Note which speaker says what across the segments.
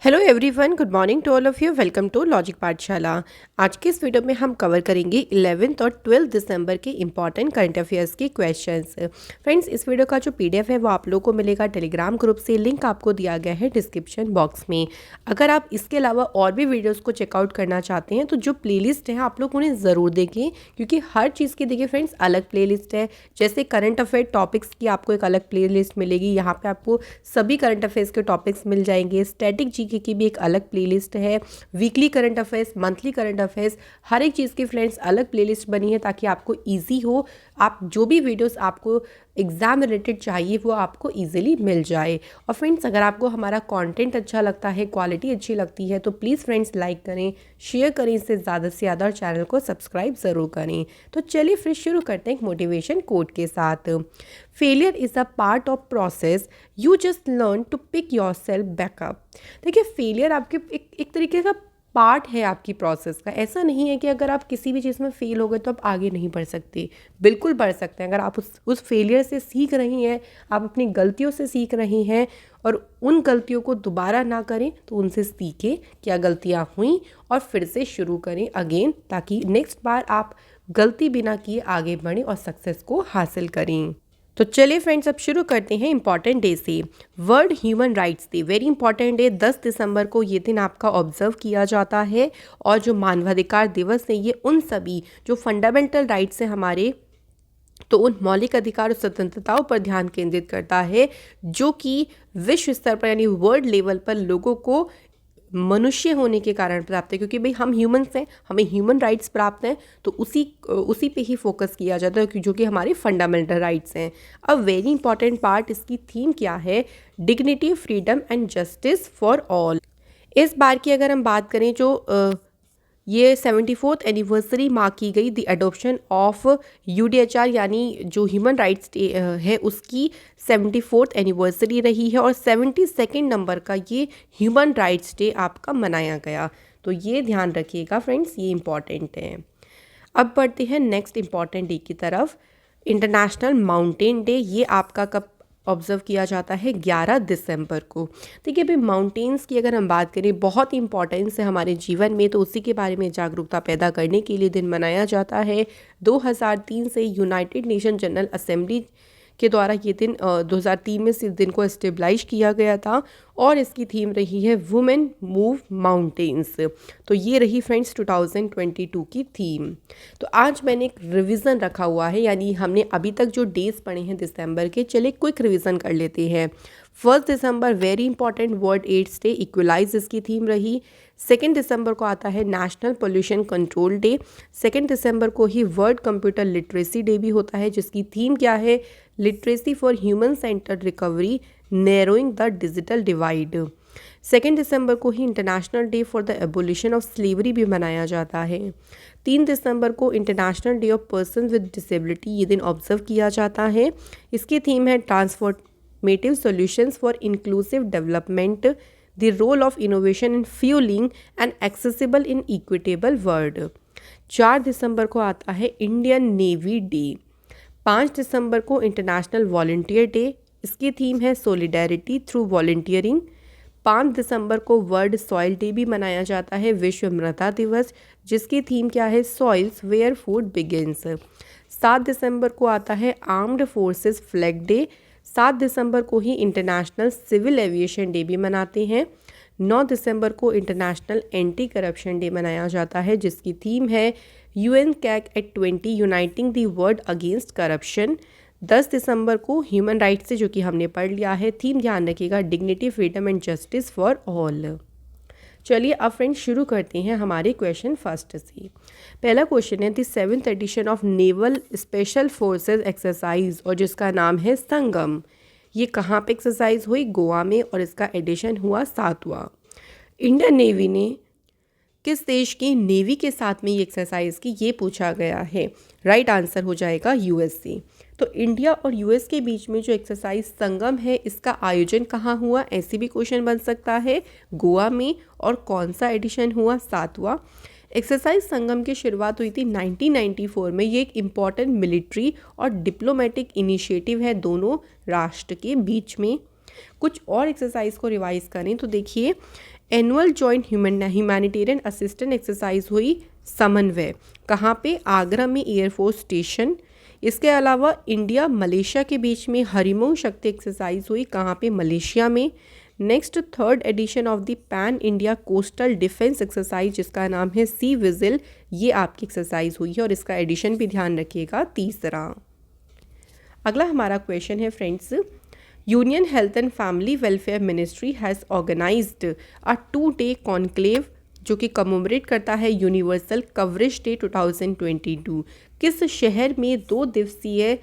Speaker 1: Hello everyone, good morning to all of you. Welcome to logic Pathshala. आज के इस video में हम कवर करेंगे 11th और 12th दिसंबर के इंपॉर्टेंट करंट अफेयर्स के क्वेश्चंस। फ्रेंड्स, इस वीडियो का जो पीडीएफ है वो आप लोगों को मिलेगा टेलीग्राम ग्रुप से। लिंक आपको दिया गया है डिस्क्रिप्शन बॉक्स में। अगर आप इसके अलावा और भी वीडियोज़ को चेकआउट करना चाहते हैं तो जो प्ले लिस्ट है आप लोग उन्हें ज़रूर देखें, क्योंकि हर चीज़ की देखिए फ्रेंड्स अलग प्ले लिस्ट है। जैसे करंट अफेयर टॉपिक्स की आपको एक अलग प्ले लिस्ट मिलेगी, यहाँ पर आपको सभी करंट अफेयर्स के टॉपिक्स मिल जाएंगे। स्टैटिक जीके की भी एक अलग प्लेलिस्ट है। Weekly current affairs, monthly current affairs, हर एक चीज़ की फ्रेंड्स अलग प्लेलिस्ट बनी है ताकि आपको इजी हो। आप जो भी वीडियोस आपको एग्जाम रिलेटेड चाहिए वो आपको इजीली मिल जाए। और फ्रेंड्स, अगर आपको हमारा कंटेंट अच्छा लगता है, क्वालिटी अच्छी लगती है तो प्लीज़ फ्रेंड्स लाइक करें, शेयर करें इससे ज़्यादा से ज़्यादा और चैनल को सब्सक्राइब ज़रूर करें। तो चलिए फिर शुरू करते हैं एक मोटिवेशन कोट के साथ। Failure is a part of process, you just learn to pick yourself back up. देखिए, फेलियर आपके एक तरीके का पार्ट है आपकी प्रोसेस का। ऐसा नहीं है कि अगर आप किसी भी चीज़ में फेल हो गए तो आप आगे नहीं बढ़ सकते, बिल्कुल बढ़ सकते हैं। अगर आप उस फेलियर से सीख रही हैं, आप अपनी गलतियों से सीख रही हैं और उन गलतियों को दोबारा ना करें तो उनसे सीखें क्या गलतियाँ हुई और फिर से शुरू करें अगेन, ताकि नेक्स्ट बार आप गलती बिना किए आगे बढ़ें और सक्सेस को हासिल करें। तो चलिए फ्रेंड्स, अब शुरू करते हैं इंपॉर्टेंट डे से। World human rights day, very important day. 10 दिसंबर को ये दिन आपका ऑब्जर्व किया जाता है। और जो मानवाधिकार दिवस है ये उन सभी जो फंडामेंटल राइट्स हैं हमारे, तो उन मौलिक अधिकार और स्वतंत्रताओं पर ध्यान केंद्रित करता है जो कि विश्व स्तर पर यानी वर्ल्ड लेवल पर लोगों को मनुष्य होने के कारण प्राप्त है। क्योंकि भाई हम ह्यूमंस हैं, हमें ह्यूमन राइट्स प्राप्त हैं, तो उसी पे ही फोकस किया जाता है जो कि हमारे फंडामेंटल राइट्स हैं। अब वेरी इंपॉर्टेंट पार्ट, इसकी थीम क्या है? Dignity, freedom and justice for all. इस बार की अगर हम बात करें, जो ये 74th एनिवर्सरी मार्क की गई द एडॉप्शन ऑफ यूडीएचआर, यानी जो ह्यूमन राइट्स डे है उसकी 74th एनिवर्सरी रही है और 72nd नंबर का ये ह्यूमन राइट्स डे आपका मनाया गया। तो ये ध्यान रखिएगा फ्रेंड्स, ये इम्पॉर्टेंट है। अब बढ़ते हैं नेक्स्ट इम्पॉर्टेंट डे की तरफ, इंटरनेशनल माउंटेन डे। ये आपका कब ऑब्जर्व किया जाता है? 11 दिसंबर को। देखिए, अभी माउंटेन्स की अगर हम बात करें, बहुत ही इंपॉर्टेंस है हमारे जीवन में, तो उसी के बारे में जागरूकता पैदा करने के लिए दिन मनाया जाता है। 2003 से यूनाइटेड नेशन जनरल असेंबली के द्वारा ये दिन 2003 में इस दिन को एस्टेब्लिश किया गया था और इसकी थीम रही है वुमेन मूव माउंटेन्स। तो ये रही फ्रेंड्स 2022 की थीम। तो आज मैंने एक रिवीजन रखा हुआ है, यानी हमने अभी तक जो डेज पढ़े हैं दिसंबर के, चलिए क्विक रिवीजन कर लेते हैं। 1 दिसंबर very important world AIDS day, equalize इसकी थीम रही। 2 दिसंबर को आता है नेशनल पोल्यूशन कंट्रोल डे। 2 दिसंबर को ही वर्ल्ड कंप्यूटर लिटरेसी डे भी होता है, जिसकी थीम क्या है? Literacy for human centred recovery, narrowing the digital divide. 2 दिसंबर को ही international day for the abolition of slavery भी मनाया जाता है। 3 दिसंबर को international day of person with disability ये दिन ऑब्जर्व किया जाता है। इसकी थीम है transformative solutions for inclusive development, the role of innovation in fuelling and accessible in equitable world. 4 दिसंबर को आता है इंडियन नेवी डे। 5 दिसंबर को इंटरनेशनल वॉलंटियर डे, इसकी थीम है सोलिडेरिटी थ्रू वॉलंटियरिंग। 5 दिसंबर को वर्ल्ड सॉइल डे भी मनाया जाता है, विश्व मृदा दिवस, जिसकी थीम क्या है? Soils where food begins. 7 दिसंबर को आता है आर्म्ड फोर्सेस फ्लैग डे। 7 दिसंबर को ही इंटरनेशनल सिविल एविएशन डे भी मनाते हैं। 9 दिसंबर को इंटरनेशनल एंटी करप्शन डे मनाया जाता है, जिसकी थीम है UN CAC at 20 uniting the world against corruption. 10 दिसंबर को ह्यूमन राइट्स से, जो कि हमने पढ़ लिया है, थीम ध्यान रखिएगा dignity, freedom and justice for all. चलिए अब फ्रेंड्स शुरू करते हैं हमारे क्वेश्चन फर्स्ट से। पहला क्वेश्चन है the 7th edition of naval special forces exercise, और जिसका नाम है संगम, ये कहाँ पे एक्सरसाइज हुई? गोवा में, और इसका एडिशन हुआ 7वां। इंडियन नेवी ने किस देश की नेवी के साथ में ये एक्सरसाइज की, ये पूछा गया है। राइट आंसर हो जाएगा यूएसए। तो इंडिया और यूएस के बीच में जो एक्सरसाइज संगम है, इसका आयोजन कहाँ हुआ? ऐसे भी क्वेश्चन बन सकता है, गोवा में, और कौन सा एडिशन हुआ? 7वां। एक्सरसाइज संगम की शुरुआत हुई थी 1994 में। ये एक इम्पॉर्टेंट मिलिट्री और डिप्लोमेटिक इनिशिएटिव है दोनों राष्ट्र के बीच में। कुछ और एक्सरसाइज को रिवाइज करें तो देखिए, annual joint humanitarian assistant exercise हुई समन्वय, कहाँ पे? आगरा में एयरफोर्स स्टेशन। इसके अलावा इंडिया मलेशिया के बीच में हरिमोह शक्ति एक्सरसाइज हुई, कहाँ पे? मलेशिया में। Next, third edition of the pan India coastal defence exercise जिसका नाम है सी विजिल, ये आपकी एक्सरसाइज हुई है और इसका एडिशन भी ध्यान रखिएगा, तीसरा। अगला हमारा क्वेश्चन है friends, union health and family welfare ministry has organised a 2-day conclave जो कि कमोमरेट करता है यूनिवर्सल कवरेज डे 2022। किस शहर में 2 दिवसीय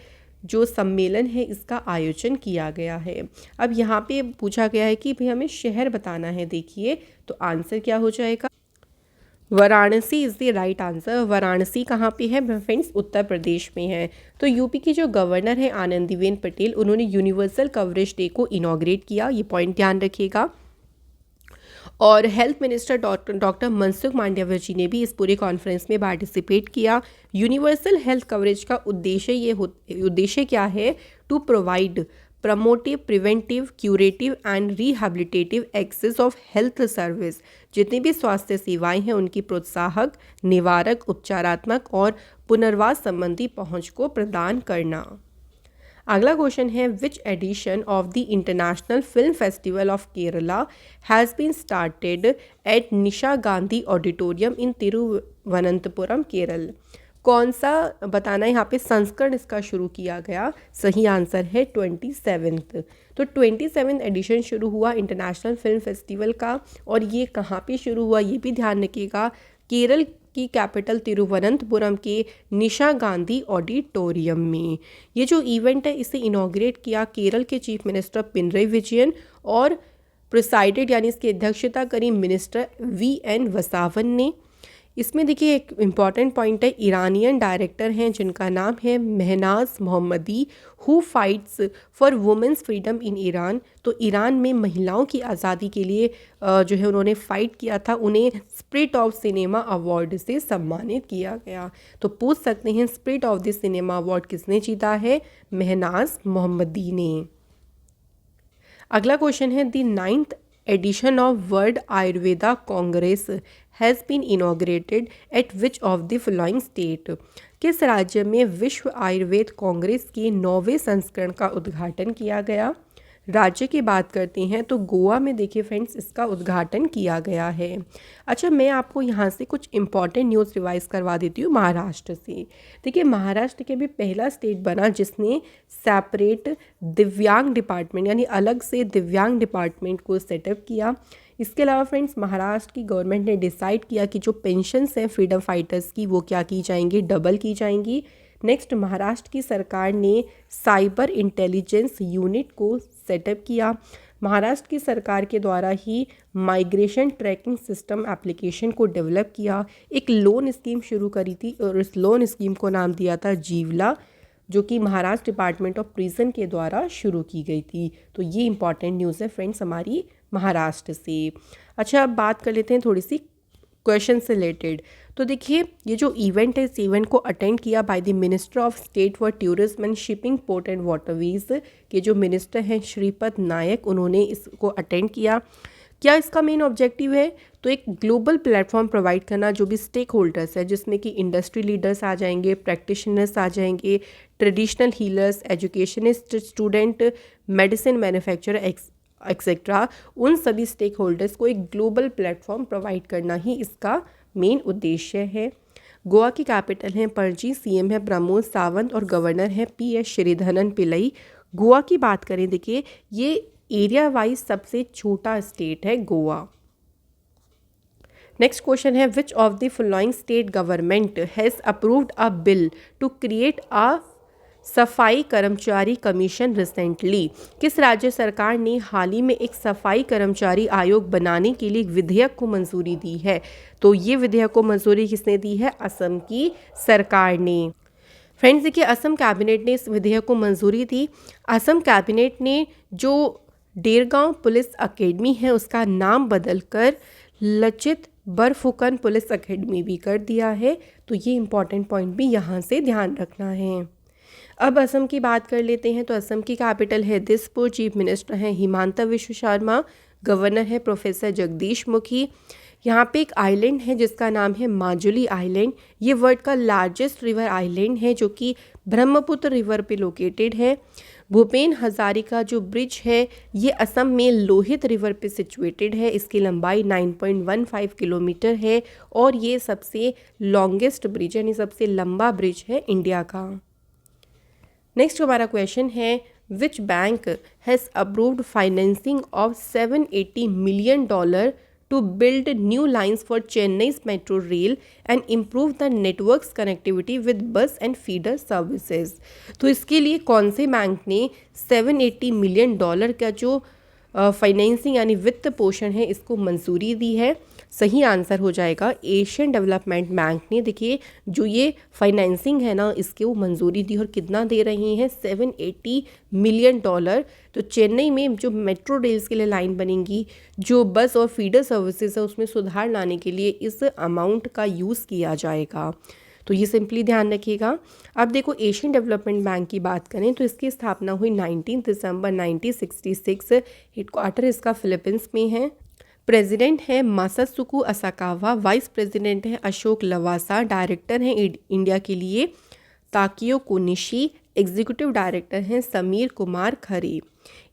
Speaker 1: जो सम्मेलन है इसका आयोजन किया गया है? अब यहाँ पे पूछा गया है कि भाई हमें शहर बताना है। देखिए तो आंसर क्या हो जाएगा? Varanasi is the right answer. Varanasi कहाँ पे है फ्रेंड्स? उत्तर प्रदेश में है। तो यूपी की जो गवर्नर है आनंदीबेन पटेल, उन्होंने यूनिवर्सल कवरेज डे को इनॉग्रेट किया, ये पॉइंट ध्यान रखिएगा। और health minister doctor Mansukh Mandaviya ji ने भी इस पूरे कॉन्फ्रेंस में पार्टिसिपेट किया। यूनिवर्सल हेल्थ कवरेज का उद्देश्य क्या है? To provide promotive, preventive, curative and rehabilitative access of health service. जितनी भी स्वास्थ्य सेवाएं हैं उनकी प्रोत्साहक, निवारक, उपचारात्मक और पुनर्वास संबंधी पहुंच को प्रदान करना। अगला क्वेश्चन है, which edition of the International Film Festival of Kerala has been started at Nisha Gandhi auditorium in Thiruvananthapuram, Kerala? कौन सा बताना है यहाँ पे संस्करण इसका शुरू किया गया? सही आंसर है 27th। तो 27th एडिशन शुरू हुआ इंटरनेशनल फिल्म फेस्टिवल का, और ये कहाँ पे शुरू हुआ ये भी ध्यान रखिएगा, केरल की कैपिटल तिरुवनंतपुरम के निशा गांधी ऑडिटोरियम में। ये जो इवेंट है इसे इनॉग्रेट किया केरल के चीफ मिनिस्टर पिनरई विजयन, और प्रिसाइडेड यानी इसकी अध्यक्षता करी मिनिस्टर VN वसावन ने। इसमें देखिए एक इम्पॉर्टेंट पॉइंट है, ईरानियन डायरेक्टर हैं जिनका नाम है Mahnaz Mohammadi, who fights for women's freedom in Iran. तो ईरान में महिलाओं की आज़ादी के लिए जो है उन्होंने फ़ाइट किया था, उन्हें स्पिरिट ऑफ सिनेमा अवार्ड से सम्मानित किया गया। तो पूछ सकते हैं spirit of the cinema award किसने जीता है? महनाज मोहम्मदी ने। अगला क्वेश्चन है, the 9th edition of World Ayurveda Congress has been inaugurated at which of the following state? किस राज्य में विश्व आयुर्वेद कांग्रेस के 9वें संस्करण का उद्घाटन किया गया? राज्य की बात करते हैं तो गोवा में देखिए फ्रेंड्स इसका उद्घाटन किया गया है। अच्छा, मैं आपको यहाँ से कुछ इंपॉर्टेंट न्यूज़ रिवाइज करवा देती हूँ महाराष्ट्र से। देखिए महाराष्ट्र के भी पहला स्टेट बना जिसने सेपरेट दिव्यांग डिपार्टमेंट यानी अलग से दिव्यांग डिपार्टमेंट को सेटअप किया। इसके अलावा फ्रेंड्स महाराष्ट्र की गवर्नमेंट ने डिसाइड किया कि जो पेंशन्स हैं फ्रीडम फाइटर्स की वो क्या की जाएंगी? डबल की जाएंगी। नेक्स्ट, महाराष्ट्र की सरकार ने साइबर इंटेलिजेंस यूनिट को सेटअप किया। महाराष्ट्र की सरकार के द्वारा ही माइग्रेशन ट्रैकिंग सिस्टम एप्लीकेशन को डेवलप किया। एक लोन स्कीम शुरू करी थी और इस लोन स्कीम को नाम दिया था जीवला, जो कि महाराष्ट्र डिपार्टमेंट ऑफ प्रिजन के द्वारा शुरू की गई थी। तो ये इंपॉर्टेंट न्यूज़ है फ्रेंड्स हमारी महाराष्ट्र से। अच्छा, अब बात कर लेते हैं थोड़ी सी क्वेश्चन से रिलेटेड। तो देखिए ये जो इवेंट है इस इवेंट को अटेंड किया by the minister of state for tourism and shipping, port and waterways के जो मिनिस्टर हैं श्रीपद नायक, उन्होंने इसको अटेंड किया। क्या इसका मेन ऑब्जेक्टिव है? तो एक ग्लोबल प्लेटफॉर्म प्रोवाइड करना जो भी स्टेक होल्डर्स है, जिसमें कि इंडस्ट्री लीडर्स आ जाएंगे, प्रैक्टिशनर्स आ जाएंगे, traditional healers, educationist, student, medicine manufacturer etcetera, उन सभी स्टेक होल्डर्स को एक ग्लोबल प्लेटफॉर्म प्रोवाइड करना ही इसका मेन उद्देश्य है। गोवा की कैपिटल है पणजी, सीएम है प्रमोद सावंत और गवर्नर है PS श्रीधरन पिल्लई। गोवा की बात करें, देखिए ये एरिया वाइज सबसे छोटा स्टेट है गोवा। नेक्स्ट क्वेश्चन है, which of the following state government has approved a bill to create a Safai Karamchari commission recently? किस राज्य सरकार ने हाल ही में एक सफाई कर्मचारी आयोग बनाने के लिए एक विधेयक को मंजूरी दी है? तो ये विधेयक को मंजूरी किसने दी है? असम की सरकार ने। फ्रेंड्स देखिए असम कैबिनेट ने इस विधेयक को मंजूरी दी। असम कैबिनेट ने जो डेरगांव पुलिस अकेडमी है उसका नाम बदलकर लचित बरफुकन पुलिस अकेडमी भी कर दिया है। तो ये इंपॉर्टेंट पॉइंट भी यहाँ से ध्यान रखना है। अब असम की बात कर लेते हैं। तो असम की कैपिटल है दिसपुर, चीफ मिनिस्टर हैं हिमांता विश्व शर्मा, गवर्नर है प्रोफेसर जगदीश मुखी। यहाँ पे एक आइलैंड है जिसका नाम है माजुली आइलैंड। ये वर्ल्ड का लार्जेस्ट रिवर आइलैंड है जो कि ब्रह्मपुत्र रिवर पे लोकेटेड है। भूपेन हजारिका जो ब्रिज है ये असम में लोहित रिवर पे सिचुएटेड है। इसकी लंबाई 9.15 किलोमीटर है और ये सबसे लॉन्गेस्ट ब्रिज यानी सबसे लंबा ब्रिज है इंडिया का। नेक्स्ट हमारा क्वेश्चन है which bank has approved financing of $780 million to build new lines for Chennai's metro rail and improve the network's connectivity with bus and feeder services। तो इसके लिए कौन से बैंक ने $780 million का जो फाइनेंसिंग यानी वित्त पोषण है इसको मंजूरी दी है? सही आंसर हो जाएगा एशियन डेवलपमेंट बैंक ने। देखिए जो ये फाइनेंसिंग है ना इसके वो मंजूरी दी और कितना दे रही हैं $780 million। तो चेन्नई में जो मेट्रो रेल्स के लिए लाइन बनेंगी, जो बस और फीडर सर्विसेज है उसमें सुधार लाने के लिए इस अमाउंट का यूज़ किया जाएगा। तो ये सिंपली ध्यान रखिएगा। अब देखो एशियन डेवलपमेंट बैंक की बात करें तो इसकी स्थापना हुई 19 दिसंबर 1966। हेडक्वार्टर इसका फिलीपींस में है। प्रेसिडेंट है मासासुकु असाकावा, वाइस प्रेसिडेंट है अशोक लवासा, डायरेक्टर हैं इंडिया के लिए ताकियो कोनिशी, एग्जीक्यूटिव डायरेक्टर हैं समीर कुमार खरे।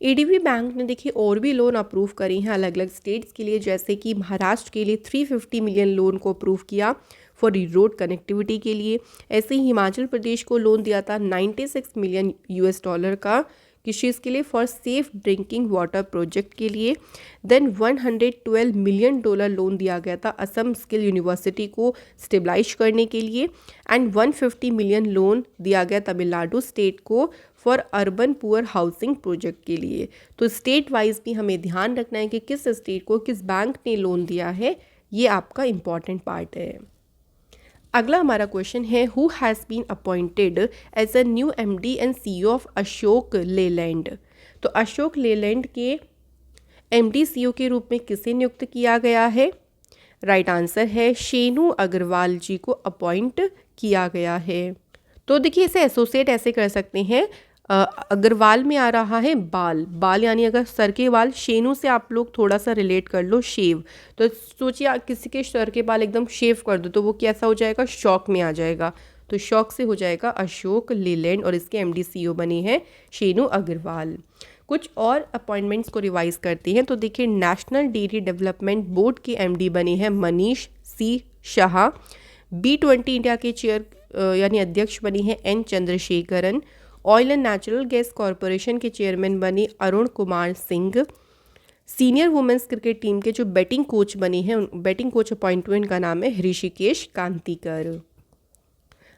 Speaker 1: एडीबी बैंक ने देखिए और भी लोन अप्रूव करी हैं अलग अलग स्टेट्स के लिए, जैसे कि महाराष्ट्र के लिए 350 मिलियन लोन को अप्रूव किया फॉर रोड कनेक्टिविटी के लिए। ऐसे ही हिमाचल प्रदेश को लोन दिया था $96 मिलियन का किस चीज़ के लिए? For safe drinking water project के लिए। देन $112 मिलियन लोन दिया गया था असम स्किल यूनिवर्सिटी को स्टेबलाइज करने के लिए। एंड 150 मिलियन लोन दिया गया तमिलनाडु स्टेट को for urban poor housing project के लिए। तो स्टेट वाइज भी हमें ध्यान रखना है कि किस स्टेट को किस बैंक ने लोन दिया है, ये आपका इम्पॉर्टेंट पार्ट है। अगला हमारा क्वेश्चन है who has been appointed as a new MD and CEO of Ashok Leyland. तो अशोक लेलैंड के एमडी सीईओ के रूप में किसे नियुक्त किया गया है? राइट आंसर है शेनु अग्रवाल जी को अपॉइंट किया गया है। तो देखिए इसे एसोसिएट ऐसे कर सकते हैं, अग्रवाल में आ रहा है बाल, बाल यानी अगर सर के बाल, शेनु से आप लोग थोड़ा सा रिलेट कर लो शेव। तो सोचिए किसी के सर के बाल एकदम शेव कर दो तो वो कैसा हो जाएगा? शॉक में आ जाएगा। तो शॉक से हो जाएगा अशोक लेलैंड और इसके एमडी सीईओ बने हैं शेनु अग्रवाल। कुछ और अपॉइंटमेंट्स को रिवाइज करते हैं तो देखिए नेशनल डेयरी डेवलपमेंट बोर्ड के एमडी बने हैं Manish C Shah. B20 India के चेयर यानी अध्यक्ष बनी हैं N Chandrasekaran. Oil and Natural Gas Corporation के चेयरमैन बने Arun Kumar Singh. Senior women's cricket team के जो बैटिंग कोच बने हैं, बैटिंग कोच अपॉइंटमेंट का नाम है ऋषिकेश कांतिकर।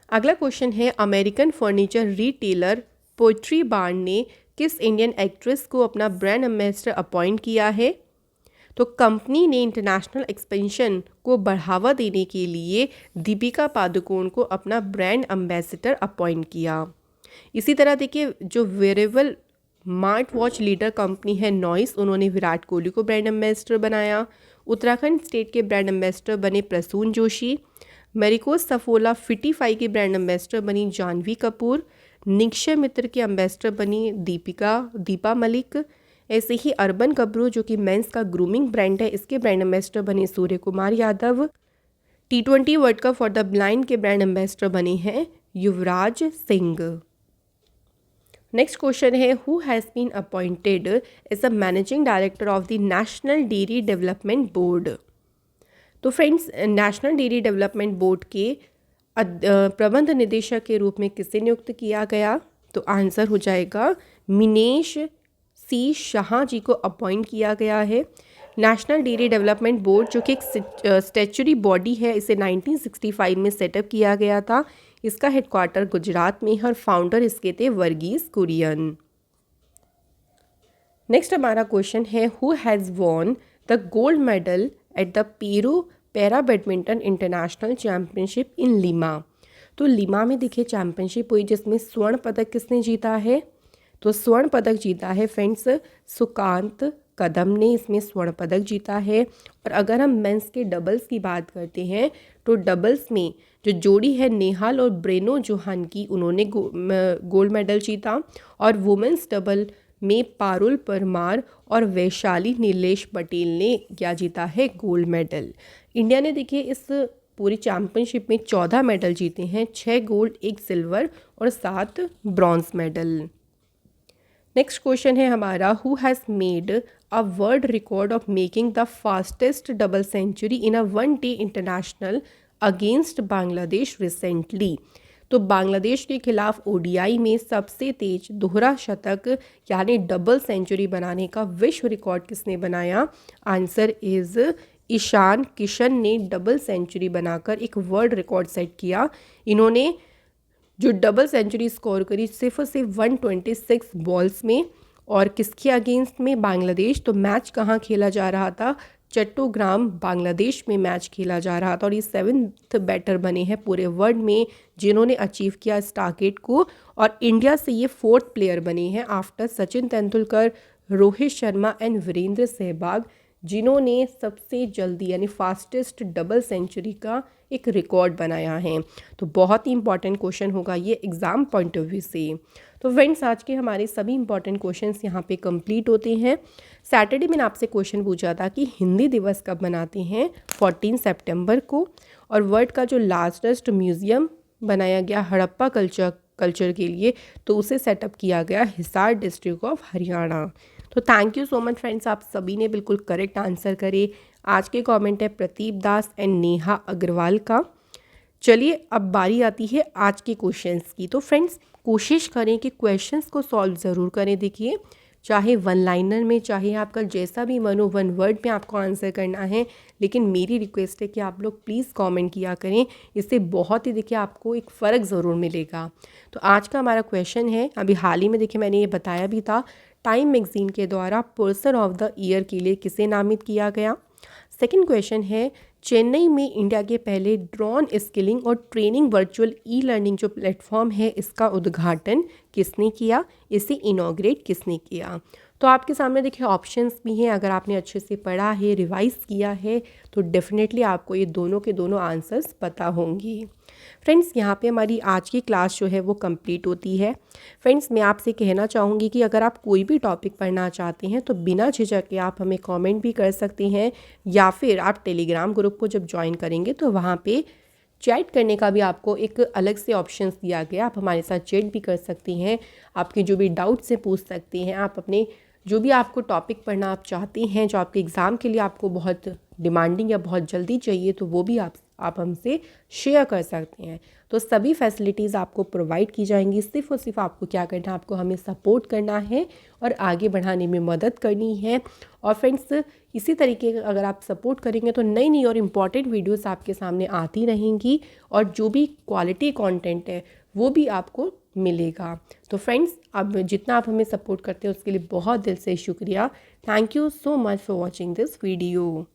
Speaker 1: अगला क्वेश्चन है अमेरिकन फर्नीचर रिटेलर पोएट्री बार्न ने किस इंडियन एक्ट्रेस को अपना ब्रांड एम्बेसडर अपॉइंट किया है? तो कंपनी ने इंटरनेशनल एक्सपेंशन को बढ़ावा देने के लिए दीपिका पादुकोण को अपना ब्रांड एम्बेसडर अपॉइंट किया। इसी तरह देखिए जो wearable smart watch leader company है नॉइस, उन्होंने विराट कोहली को ब्रांड एम्बेसडर बनाया। उत्तराखंड स्टेट के ब्रांड एम्बेसडर बने प्रसून जोशी। मैरिकोस सफोला फिटिफाई की ब्रांड एम्बेसडर बनी जानवी कपूर। निक्षय मित्र के एम्बेसडर बनी दीपा मलिक। ऐसे ही अर्बन गब्रू जो कि मेंस का ग्रूमिंग ब्रांड है, इसके ब्रांड एम्बेसडर बने Suryakumar Yadav. T20 world cup for the blind के ब्रांड एम्बेसडर बने हैं युवराज सिंह। नेक्स्ट क्वेश्चन है who has been appointed as a managing director of the national dairy development board. तो friends national dairy development board के प्रबंध निदेशक के रूप में किसे नियुक्त किया गया? तो आंसर हो जाएगा मिनेश सी शाह जी को अपॉइंट किया गया है। नेशनल डेयरी डेवलपमेंट बोर्ड जो कि एक स्टैच्यूटरी बॉडी है, इसे 1965 में सेटअप किया गया था। इसका हेडक्वार्टर गुजरात में है और फाउंडर इसके थे वर्गीस कुरियन। नेक्स्ट हमारा क्वेश्चन है who has won the gold medal at the Peru para badminton international championship in Lima. तो लीमा में देखिए चैम्पियनशिप हुई जिसमें स्वर्ण पदक किसने जीता है? तो स्वर्ण पदक जीता है फ्रेंड्स सुकांत कदम ने इसमें स्वर्ण पदक जीता है। और अगर हम मेंस के डबल्स की बात करते हैं तो डबल्स में जो जोड़ी है नेहाल और ब्रेनो जोहान की, उन्होंने गोल्ड मेडल जीता। और वुमेंस डबल में पारुल परमार और वैशाली नीलेश पटेल ने क्या जीता है गोल्ड मेडल। इंडिया ने देखिए इस पूरी चैम्पियनशिप में 14 मेडल जीते हैं, 6 गोल्ड, 1 सिल्वर और 7 ब्रॉन्ज मेडल। नेक्स्ट क्वेश्चन है हमारा, who has made a world record of making the fastest double century in a one day international against Bangladesh recently. तो बांग्लादेश के खिलाफ ओडीआई में सबसे तेज दोहरा शतक यानी डबल सेंचुरी बनाने का विश्व रिकॉर्ड किसने बनाया? आंसर इज ईशान किशन ने डबल सेंचुरी बनाकर एक वर्ल्ड रिकॉर्ड सेट किया। इन्होंने जो डबल सेंचुरी स्कोर करी सिर्फ और सिर्फ 126 बॉल्स में, और किसके अगेंस्ट में? बांग्लादेश। तो मैच कहाँ खेला जा रहा था? चट्टोग्राम बांग्लादेश में मैच खेला जा रहा था, और ये 7th बैटर बने हैं पूरे वर्ल्ड में जिन्होंने अचीव किया इस टारगेट को, और इंडिया से ये 4th प्लेयर बने हैं आफ्टर सचिन तेंदुलकर, रोहित शर्मा एंड वीरेंद्र सहवाग, जिन्होंने सबसे जल्दी यानी फास्टेस्ट डबल सेंचुरी का एक रिकॉर्ड बनाया है। तो बहुत ही इंपॉर्टेंट क्वेश्चन होगा ये एग्ज़ाम पॉइंट ऑफ व्यू से। तो फ्रेंड्स आज के हमारे सभी इंपॉर्टेंट क्वेश्चंस यहाँ पे कंप्लीट होते हैं। सैटरडे मैंने आपसे क्वेश्चन पूछा था कि हिंदी दिवस कब मनाते हैं? 14 सितंबर को। और वर्ल्ड का जो लार्जेस्ट म्यूज़ियम बनाया गया हड़प्पा कल्चर के लिए, तो उसे सेटअप किया गया हिसार डिस्ट्रिक्ट ऑफ हरियाणा। तो thank you so much friends, आप सभी ने बिल्कुल करेक्ट आंसर करे। आज के कमेंट है प्रदीप दास एंड नेहा अग्रवाल का। चलिए अब बारी आती है आज के क्वेश्चंस की। तो फ्रेंड्स कोशिश करें कि क्वेश्चंस को सॉल्व ज़रूर करें। देखिए चाहे वन लाइनर में, चाहे आपका जैसा भी मन हो, वन वर्ड में आपको आंसर करना है, लेकिन मेरी रिक्वेस्ट है कि आप लोग प्लीज़ कमेंट किया करें। इससे बहुत ही देखिए आपको एक फ़र्क ज़रूर मिलेगा। तो आज का हमारा क्वेश्चन है, अभी हाल ही में देखिए मैंने ये बताया भी था, टाइम मैगजीन के द्वारा पर्सन ऑफ द ईयर के लिए किसे नामित किया गया? सेकंड क्वेश्चन है, चेन्नई में इंडिया के पहले ड्रोन स्किलिंग और ट्रेनिंग वर्चुअल ई लर्निंग जो प्लेटफॉर्म है इसका उद्घाटन किसने किया? इसे इनॉग्रेट किसने किया? तो आपके सामने देखिए ऑप्शंस भी हैं। अगर आपने अच्छे से पढ़ा है, रिवाइज किया है, तो डेफिनेटली आपको ये दोनों के दोनों आंसर्स पता होंगे। फ्रेंड्स यहाँ पे हमारी आज की क्लास जो है वो कंप्लीट होती है। फ्रेंड्स मैं आपसे कहना चाहूँगी कि अगर आप कोई भी टॉपिक पढ़ना चाहते हैं तो बिना झिझक के आप हमें कमेंट भी कर सकते हैं, या फिर आप टेलीग्राम ग्रुप को जब ज्वाइन करेंगे तो वहाँ पे चैट करने का भी आपको एक अलग से ऑप्शंस दिया गया। आप हमारे साथ चैट भी कर सकती हैं, आपके जो भी डाउट्स से पूछ सकती हैं, आप अपने जो भी आपको टॉपिक पढ़ना आप चाहती हैं, जो आपके एग्ज़ाम के लिए आपको बहुत डिमांडिंग या बहुत जल्दी चाहिए, तो वो भी आप हमसे शेयर कर सकते हैं। तो सभी फैसिलिटीज़ आपको प्रोवाइड की जाएंगी। सिर्फ और सिर्फ आपको क्या करना है, आपको हमें सपोर्ट करना है और आगे बढ़ाने में मदद करनी है। और फ्रेंड्स इसी तरीके अगर आप सपोर्ट करेंगे तो नई नई और इम्पॉर्टेंट वीडियोस आपके सामने आती रहेंगी, और जो भी क्वालिटी कंटेंट है वो भी आपको मिलेगा। तो फ्रेंड्स अब जितना आप हमें सपोर्ट करते हैं उसके लिए बहुत दिल से शुक्रिया। Thank you so much for watching this video.